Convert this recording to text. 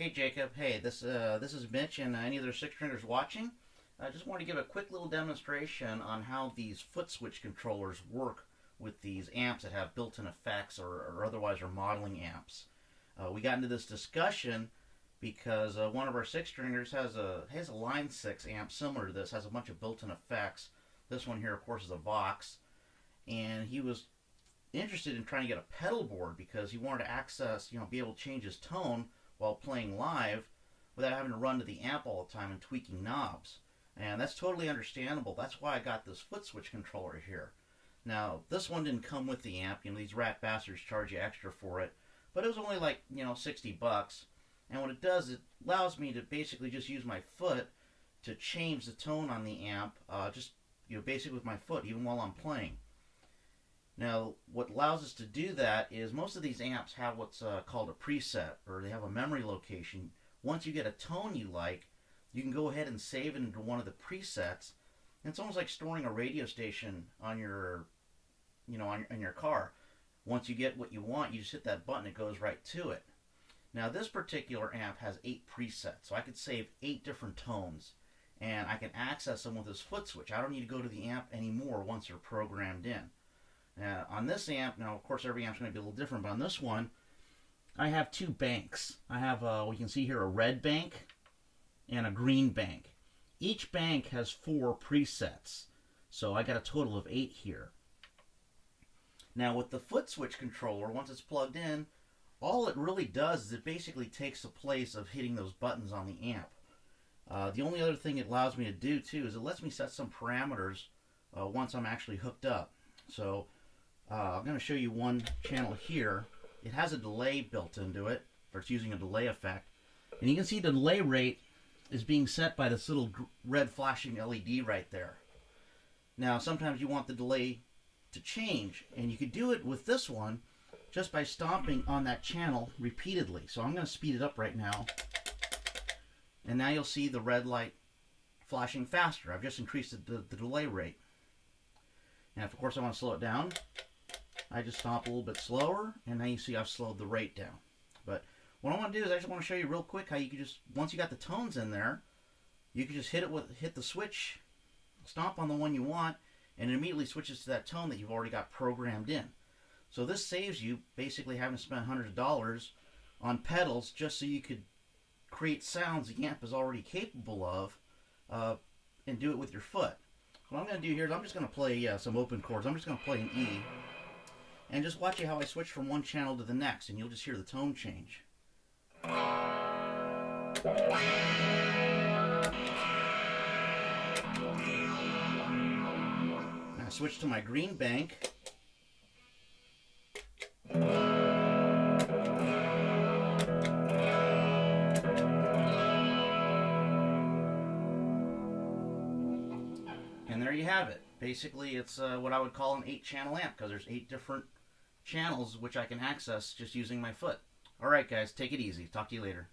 Hey Jacob, hey, this is Mitch and any other six stringers watching. I just want to give a quick little demonstration on how these Footswitch controllers work with these amps that have built-in effects or otherwise are modeling amps. We got into this discussion because one of our six stringers has a line 6 amp similar to this, has a bunch of built-in effects. This one here, of course, is a Vox, and he was interested in trying to get a pedal board because he wanted to access, be able to change his tone while playing live without having to run to the amp all the time and tweaking knobs. And that's totally understandable. That's why I got this Footswitch controller here. Now, this one didn't come with the amp. These rat bastards charge you extra for it. But it was only like, 60 bucks. And what it does, it allows me to basically just use my foot to change the tone on the amp, basically with my foot, even while I'm playing. Now, what allows us to do that is most of these amps have what's called a preset, or they have a memory location. Once you get a tone you like, you can go ahead and save it into one of the presets. And it's almost like storing a radio station on your, on your car. Once you get what you want, you just hit that button, it goes right to it. Now, this particular amp has 8 presets, so I could save 8 different tones, and I can access them with this Footswitch. I don't need to go to the amp anymore once they're programmed in. On this amp, now of course every amp's going to be a little different, but on this one, I have 2 banks. I have, we can see here, a red bank and a green bank. Each bank has 4 presets, so I got a total of 8 here. Now with the Footswitch controller, once it's plugged in, all it really does is it basically takes the place of hitting those buttons on the amp. The only other thing it allows me to do too is it lets me set some parameters once I'm actually hooked up. So I'm going to show you one channel here. It has a delay built into it, or it's using a delay effect. And you can see the delay rate is being set by this little red flashing LED right there. Now, sometimes you want the delay to change, and you could do it with this one just by stomping on that channel repeatedly. So I'm going to speed it up right now. And now you'll see the red light flashing faster. I've just increased the delay rate. And if, of course, I want to slow it down, I just stomp a little bit slower, and now you see I've slowed the rate down. But what I want to do is I just want to show you real quick how you can just, once you got the tones in there, you can just hit the switch, stomp on the one you want, and it immediately switches to that tone that you've already got programmed in. So this saves you basically having to spend hundreds of dollars on pedals just so you could create sounds the amp is already capable of, and do it with your foot. What I'm going to do here is I'm just going to play some open chords. I'm just going to play an E. And just watch how I switch from one channel to the next, and you'll just hear the tone change. Now I switch to my green bank. And there you have it. Basically, it's what I would call an 8-channel amp because there's 8 different channels which I can access just using my foot. Alright guys, take it easy. Talk to you later.